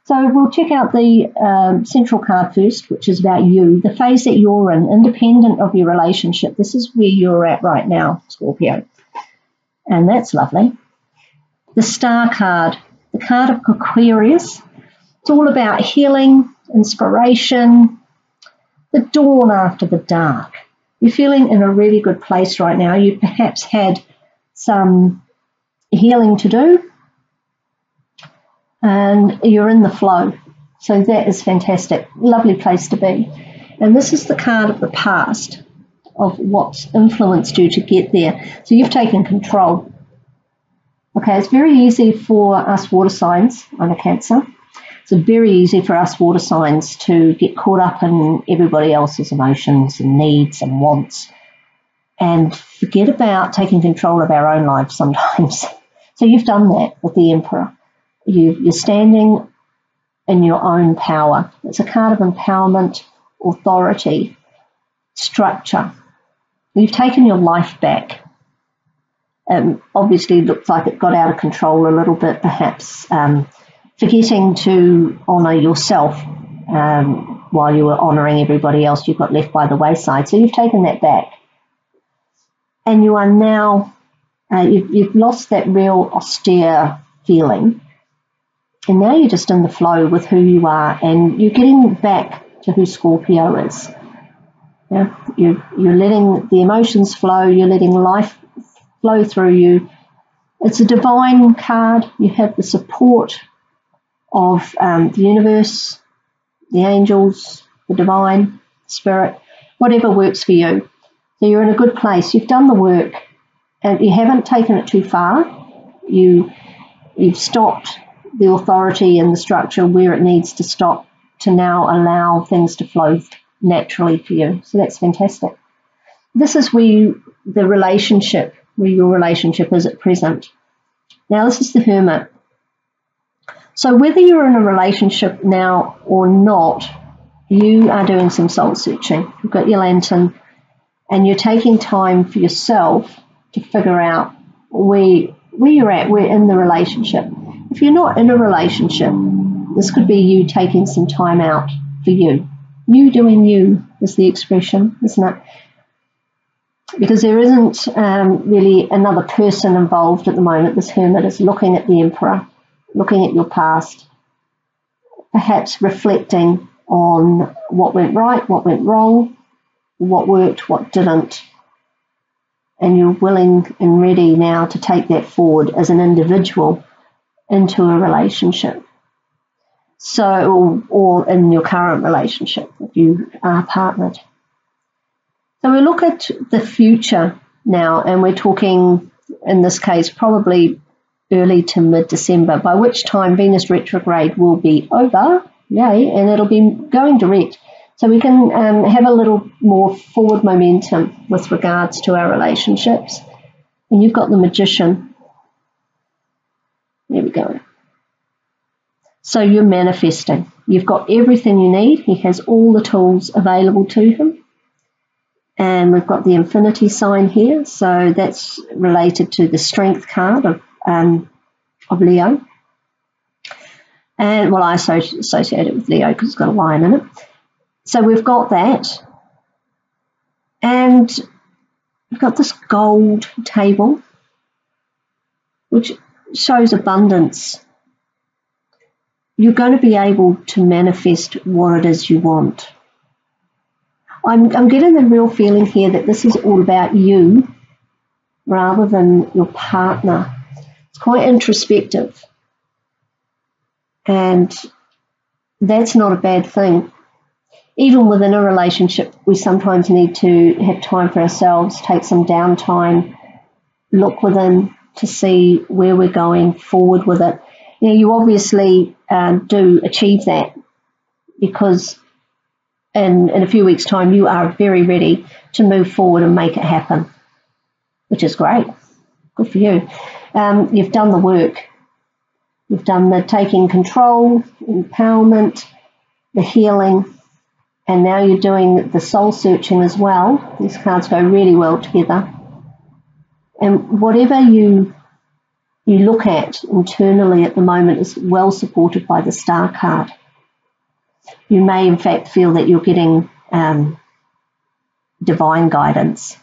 So we'll check out the central card first, which is about you, the phase that you're in, independent of your relationship. This is where you're at right now, Scorpio. And that's lovely. The Star card, the card of Aquarius. It's all about healing, inspiration, the dawn after the dark. You're feeling in a really good place right now. You perhaps had some healing to do, and you're in the flow. So that is fantastic. Lovely place to be. And this is the card of the past, of what's influenced you to get there. So you've taken control. Okay, it's very easy for us water signs. I'm a Cancer. It's very easy for us water signs to get caught up in everybody else's emotions and needs and wants and forget about taking control of our own lives sometimes. So you've done that with the Emperor. You're standing in your own power. It's a card of empowerment, authority, structure. You've taken your life back. Obviously, it looks like it got out of control a little bit, perhaps forgetting to honour yourself while you were honouring everybody else. You got left by the wayside. So you've taken that back. And you are now, you've lost that real austere feeling. And now you're just in the flow with who you are, and you're getting back to who Scorpio is. Yeah? You're letting the emotions flow, you're letting life flow through you. It's a divine card. You have the support of the universe, the angels, the divine, spirit, whatever works for you. So you're in a good place. You've done the work, and you haven't taken it too far. You've stopped the authority and the structure where it needs to stop to now allow things to flow naturally for you. So that's fantastic. This is where your relationship is at present. Now this is the Hermit. So whether you're in a relationship now or not, you are doing some soul searching. You've got your lantern and you're taking time for yourself to figure out where you're at, where in the relationship. If you're not in a relationship, this could be you taking some time out for you. You doing you is the expression, isn't it? Because there isn't really another person involved at the moment. This Hermit is looking at the Emperor, looking at your past, perhaps reflecting on what went right, what went wrong, what worked, what didn't. And you're willing and ready now to take that forward as an individual into a relationship. So, or in your current relationship, if you are partnered. So we look at the future now, and we're talking, in this case, probably early to mid-December, by which time Venus retrograde will be over, yay, and it'll be going direct. So we can have a little more forward momentum with regards to our relationships. And you've got the Magician. There we go. So you're manifesting. You've got everything you need. He has all the tools available to him. And we've got the infinity sign here. So that's related to the strength card of Leo. And, well, I associate it with Leo because it's got a lion in it. So we've got that. And we've got this gold table, which shows abundance. You're going to be able to manifest what it is you want. I'm getting the real feeling here that this is all about you rather than your partner. It's quite introspective. And that's not a bad thing. Even within a relationship, we sometimes need to have time for ourselves, take some downtime, look within to see where we're going forward with it. Now, you obviously do achieve that because in a few weeks' time, you are very ready to move forward and make it happen, which is great. Good for you. You've done the work. You've done the taking control, empowerment, the healing, and now you're doing the soul searching as well. These cards go really well together. And whatever you you look at internally at the moment is well supported by the Star card. You may in fact feel that you're getting divine guidance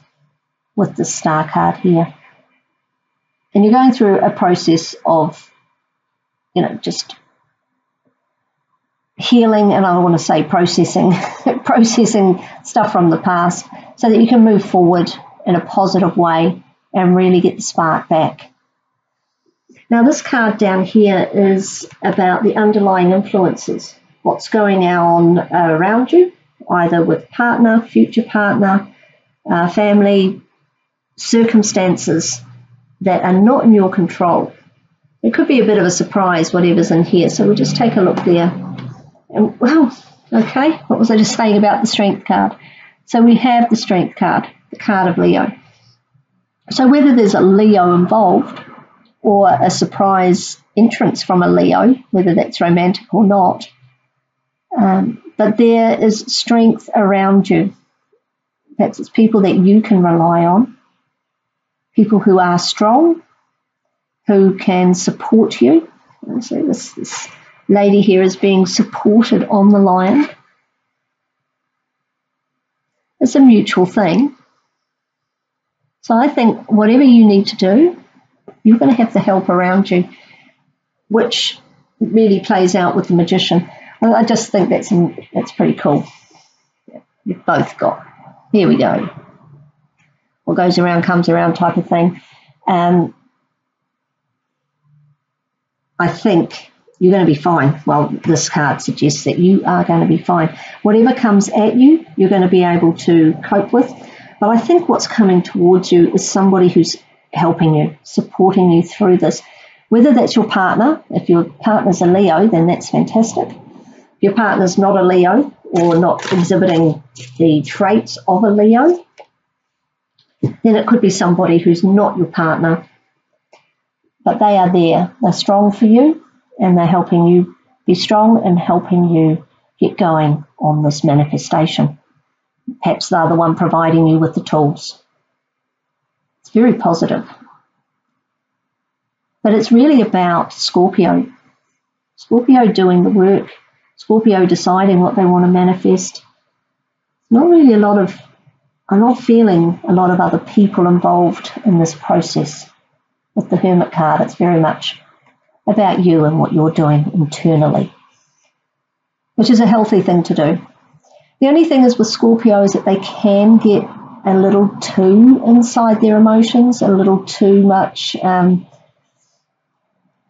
with the Star card here. And you're going through a process of, just healing, and I want to say processing, processing stuff from the past so that you can move forward in a positive way and really get the spark back. Now this card down here is about the underlying influences, what's going on around you, either with partner, future partner, family, circumstances that are not in your control. It could be a bit of a surprise, whatever's in here. So we'll just take a look there. And, well, okay, what was I just saying about the Strength card? So we have the Strength card, the card of Leo. So whether there's a Leo involved or a surprise entrance from a Leo, whether that's romantic or not, but there is strength around you. Perhaps it's people that you can rely on, people who are strong, who can support you. So this lady here is being supported on the line. It's a mutual thing. So I think whatever you need to do, you're going to have the help around you, which really plays out with the Magician. I just think that's pretty cool. You've both got, here we go, what goes around comes around type of thing. I think you're going to be fine. Well, this card suggests that you are going to be fine. Whatever comes at you, you're going to be able to cope with. But I think what's coming towards you is somebody who's helping you, supporting you through this. Whether that's your partner, if your partner's a Leo, then that's fantastic. If your partner's not a Leo or not exhibiting the traits of a Leo, then it could be somebody who's not your partner, but they are there. They're strong for you, and they're helping you be strong and helping you get going on this manifestation. Perhaps they're the one providing you with the tools. It's very positive. But it's really about Scorpio. Scorpio doing the work. Scorpio deciding what they want to manifest. Not really I'm not feeling a lot of other people involved in this process. With the Hermit card, it's very much about you and what you're doing internally, which is a healthy thing to do. The only thing is with Scorpio is that they can get a little too inside their emotions, a little too much,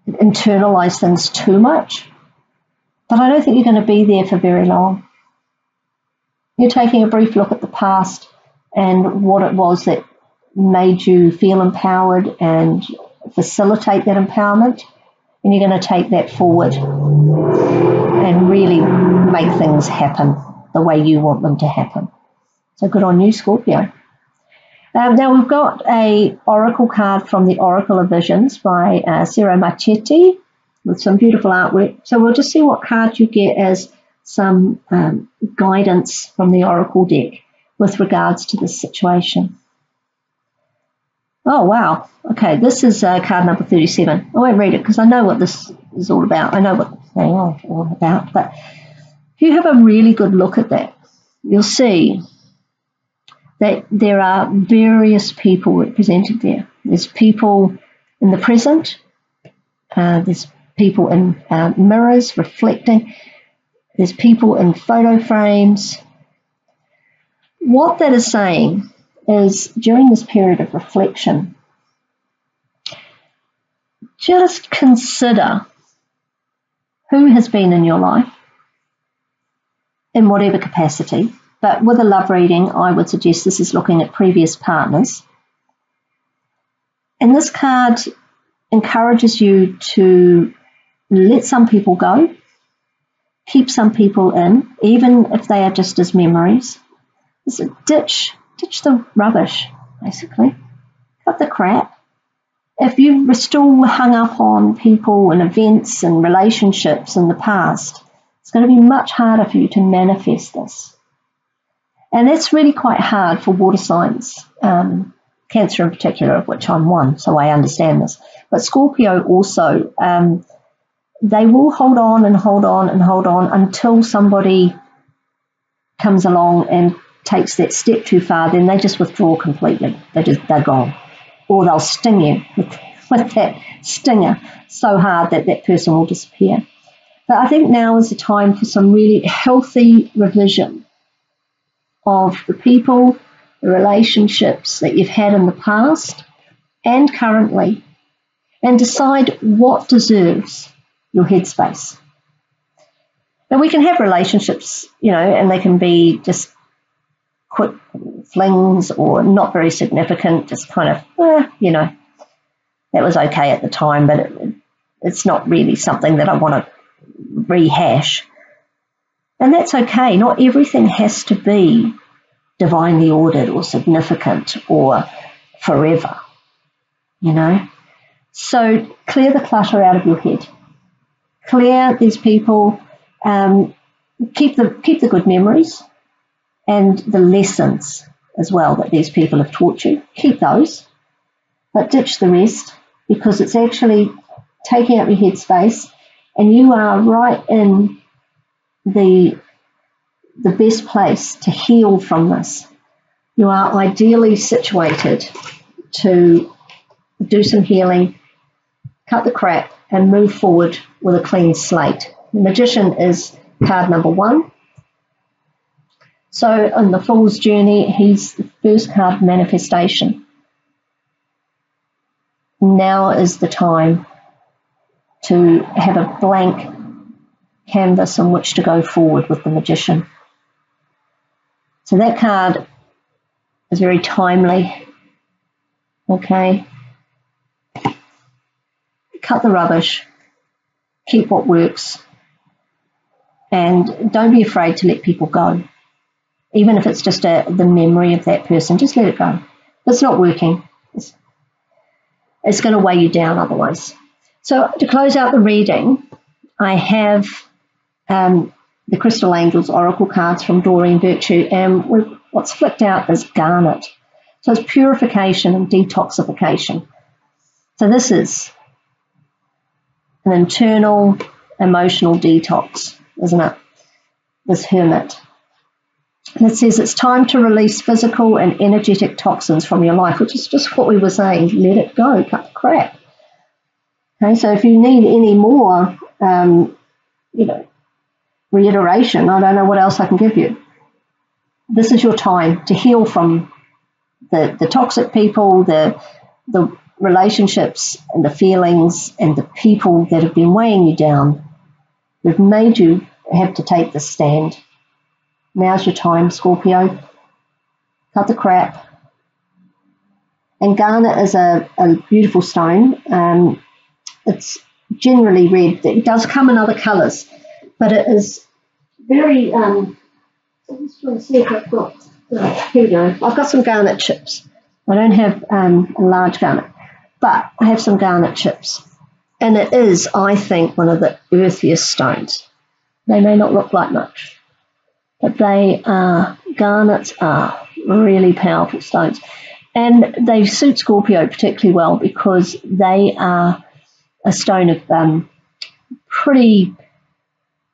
internalize things too much. But I don't think you're going to be there for very long. You're taking a brief look at the past and what it was that made you feel empowered and facilitate that empowerment, and you're going to take that forward and really make things happen the way you want them to happen. So good on you, Scorpio. Now we've got a oracle card from the Oracle of Visions by Ciro Marchetti with some beautiful artwork. So we'll just see what card you get as some guidance from the Oracle deck with regards to this situation. Oh, wow. Okay, this is card number 37. I won't read it because I know what this is all about. I know what they are all about. But if you have a really good look at that, you'll see that there are various people represented there. There's people in the present. There's people in mirrors reflecting. There's people in photo frames. What that is saying is during this period of reflection, just consider who has been in your life in whatever capacity. But with a love reading, I would suggest this is looking at previous partners. And this card encourages you to let some people go, keep some people in, even if they are just as memories. So ditch the rubbish, basically. Cut the crap. If you're still hung up on people and events and relationships in the past, it's going to be much harder for you to manifest this. And that's really quite hard for water signs, Cancer in particular, of which I'm one, so I understand this. But Scorpio also, they will hold on and hold on and hold on until somebody comes along and takes that step too far. Then they just withdraw completely. They're gone. Or they'll sting you with that stinger so hard that that person will disappear. But I think now is the time for some really healthy revision of the people, the relationships that you've had in the past and currently, and decide what deserves your headspace. Now, we can have relationships, and they can be just quick flings or not very significant, just kind of, that was okay at the time, but it's not really something that I want to rehash. And that's okay. Not everything has to be divinely ordered or significant or forever, So clear the clutter out of your head. Clear these people. Keep the good memories and the lessons as well that these people have taught you. Keep those, but ditch the rest, because it's actually taking up your headspace, and you are right in the best place to heal from this. You are ideally situated to do some healing, cut the crap, and move forward with a clean slate. The Magician is card number 1. So on the Fool's Journey, he's the first card of manifestation. Now is the time to have a blank canvas on which to go forward with the Magician. So that card is very timely. Okay. Cut the rubbish. Keep what works. And don't be afraid to let people go. Even if it's just the memory of that person, just let it go. If it's not working, it's going to weigh you down otherwise. So to close out the reading, I have the Crystal Angels Oracle cards from Doreen Virtue, and what's flipped out is Garnet. So it's purification and detoxification. So this is an internal emotional detox, isn't it? This Hermit. And it says it's time to release physical and energetic toxins from your life, which is just what we were saying. Let it go, cut the crap. Okay, so if you need any more, reiteration, I don't know what else I can give you. This is your time to heal from the toxic people, the relationships and the feelings and the people that have been weighing you down. They've made you have to take this stand. Now's your time, Scorpio. Cut the crap. And Garnet is a beautiful stone. It's generally red. It does come in other colours, but it is very... I'm just trying to see if I've got... here we go. I've got some garnet chips. I don't have a large garnet, but I have some garnet chips. And it is, I think, one of the earthiest stones. They may not look like much, but garnets are really powerful stones. And they suit Scorpio particularly well because they are a stone of pretty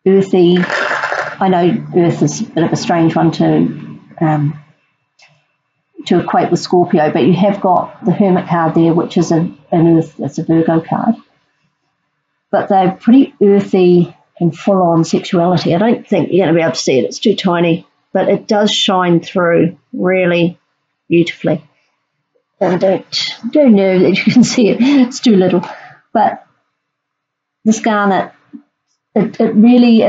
earthy. I know earth is a bit of a strange one to equate with Scorpio, but you have got the Hermit card there, which is an earth, it's a Virgo card. But they're pretty earthy and full-on sexuality. I don't think you're going to be able to see it. It's too tiny, but it does shine through really beautifully. And don't know that you can see it. It's too little. But this garnet, it really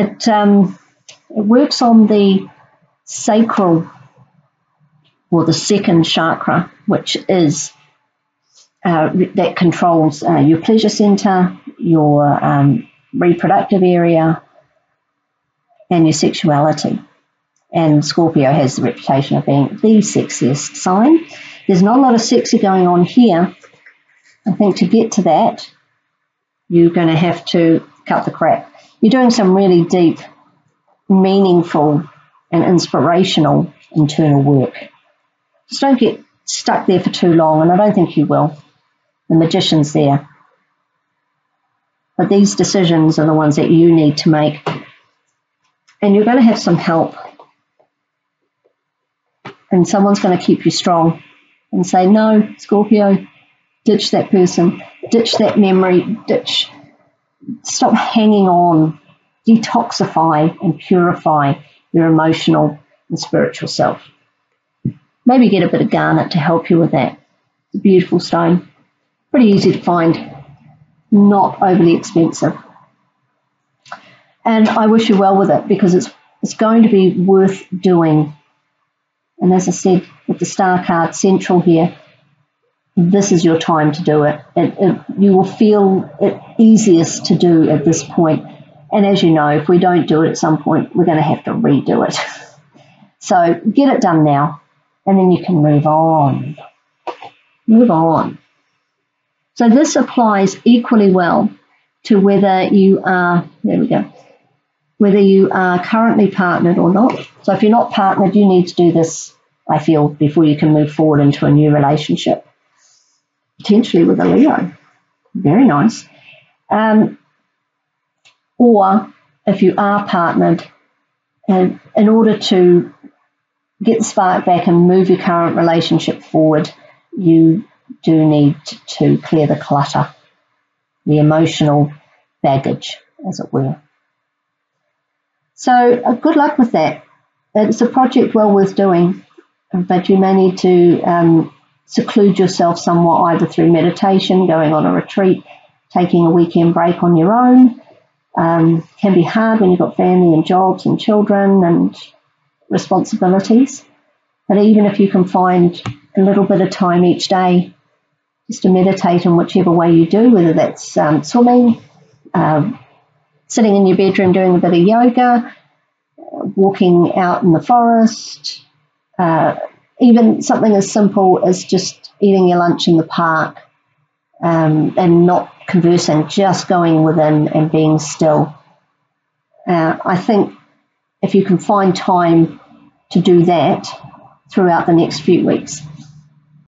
works on the sacral, or the second chakra, which is that controls your pleasure center, your reproductive area, and your sexuality. And Scorpio has the reputation of being the sexiest sign. There's not a lot of sexy going on here. I think to get to that, you're going to have to cut the crap. You're doing some really deep, meaningful, and inspirational internal work. Just don't get stuck there for too long, and I don't think you will. The Magician's there. But these decisions are the ones that you need to make. And you're going to have some help. And someone's going to keep you strong and say, no, Scorpio, ditch that person, ditch that memory, stop hanging on, detoxify and purify your emotional and spiritual self. Maybe get a bit of garnet to help you with that. It's a beautiful stone, pretty easy to find, not overly expensive. And I wish you well with it, because it's going to be worth doing. And as I said, with the star card central here, this is your time to do it. You will feel it easiest to do at this point. And as you know, if we don't do it at some point, we're going to have to redo it. So get it done now, and then you can move on. Move on. So this applies equally well to whether you are, whether you are currently partnered or not. So if you're not partnered, you need to do this, I feel, before you can move forward into a new relationship, potentially with a Leo. Very nice. Or if you are partnered, and in order to get the spark back and move your current relationship forward, you do need to clear the clutter, the emotional baggage, as it were. So good luck with that. It's a project well worth doing, but you may need to seclude yourself somewhat, either through meditation, going on a retreat, taking a weekend break on your own. Can be hard when you've got family and jobs and children and responsibilities. But even if you can find a little bit of time each day just to meditate in whichever way you do, whether that's swimming, sitting in your bedroom doing a bit of yoga, walking out in the forest, even something as simple as just eating your lunch in the park, and not conversing, just going within and being still. I think if you can find time to do that throughout the next few weeks,